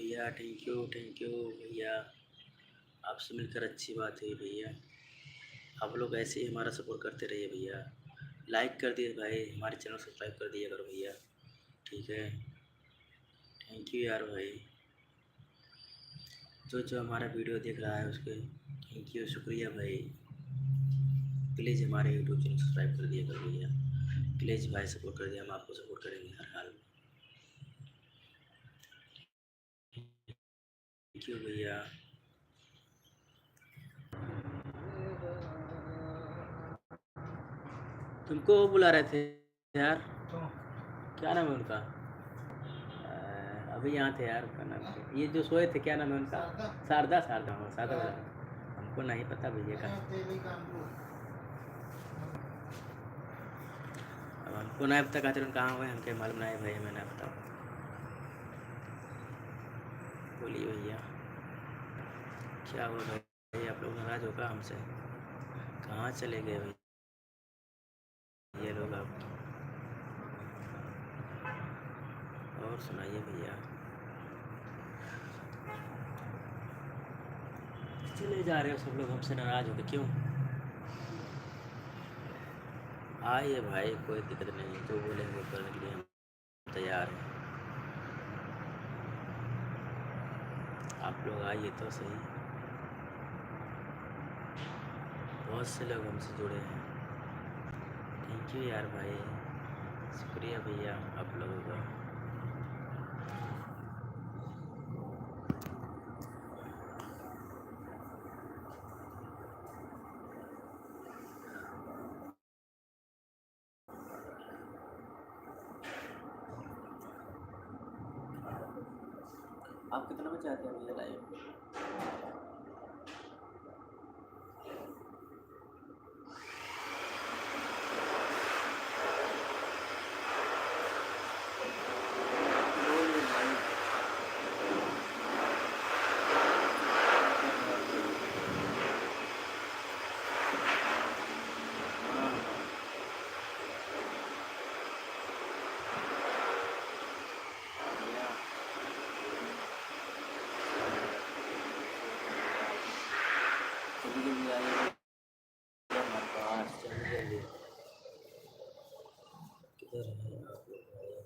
भैया, thank you भैया। आपसे मिलकर अच्छी बात हुई भैया। आप लोग ऐसे ही हमारा सपोर्ट करते रहिए भैया। लाइक कर दिए भाई, हमारे चैनल सब्सक्राइब कर दिया करो भैया, ठीक है। थैंक यू यार भाई, जो हमारा वीडियो देख रहा है उसके थैंक यू, शुक्रिया भाई। प्लीज़ हमारे यूट्यूब चैनल सब्सक्राइब कर दिया करो भैया, प्लीज़ भाई सपोर्ट कर दिया, हम आपको सपोर्ट करेंगे हर हाल में। थैंक यू भैया। तुमको वो बुला रहे थे यार, क्या नाम है उनका? अभी यहाँ थे यार, उनका नाम क्या, ये जो सोए थे क्या नाम है उनका? शारदा, शारदा, हाँ शारदा बुला रहे थे। हमको नहीं पता भैया का, अब हमको नहीं पता कहते उन कहाँ हुए, हमके मालूम नहीं भाई, हमें नहीं पता। बोलिए भैया, क्या हुआ भाई, आप लोग नाराज़ होगा हमसे? कहाँ चले गए भाई ये लोग आप? और सुनाइए भैया। चले जा रहे हो सब लोग हमसे नाराज़ हो गए, क्यों? आइए भाई, कोई दिक्कत नहीं, जो बोलेंगे वो करने के लिए हम तैयार हैं। आप लोग आइए तो सही, बहुत से लोग हमसे जुड़े हैं। थैंक यू यार भाई, शुक्रिया भैया आप लोगों का। आप कितना बजे आते हैं भैया लाइव? जल्दी आइए हमारे पास, जल्दी जल्दी। किधर है आप लोग भाई?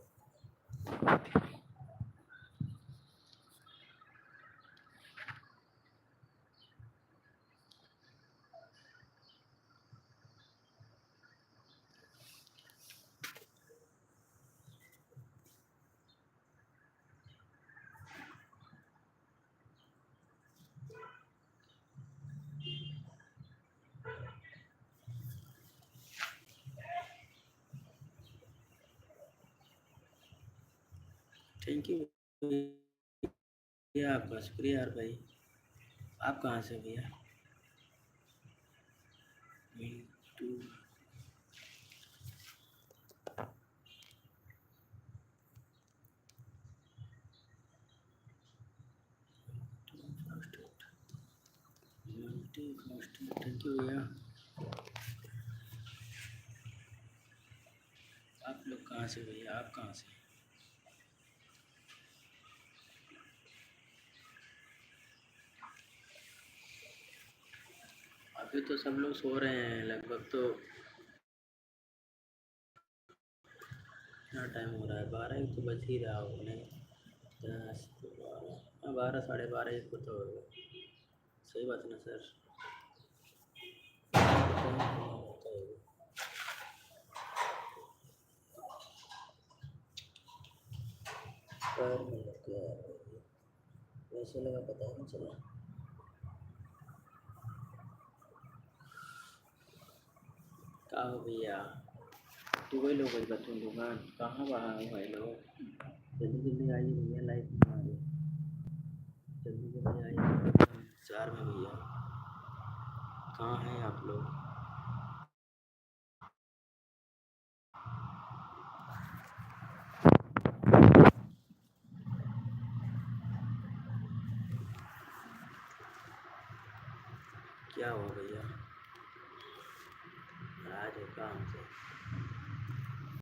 थैंक यू भैया, आपका शुक्रिया यार भाई। आप कहाँ से भैया? मिंटू, थैंक यू भैया। आप लोग कहाँ से भैया, आप कहाँ से? अभी तो सब लोग सो रहे हैं लगभग, तो कितना टाइम हो रहा है, 12 एक तो बज ही रहा होगा नहीं? 10 तो 12, हाँ 12 साढ़े 12 एक को तो होगा। सही बात है ना सर? पैर में लग गया है। वैसे लगा पता नहीं चला। का हो भैया, तो वही लोग भाई बच्चों दुकान कहाँ बाहर हो भाई लोग? जल्दी जल्दी आइए भैया, लाइव में हमारे, जल्दी जल्दी आइए। 4 में भैया, कहाँ हैं आप लोग?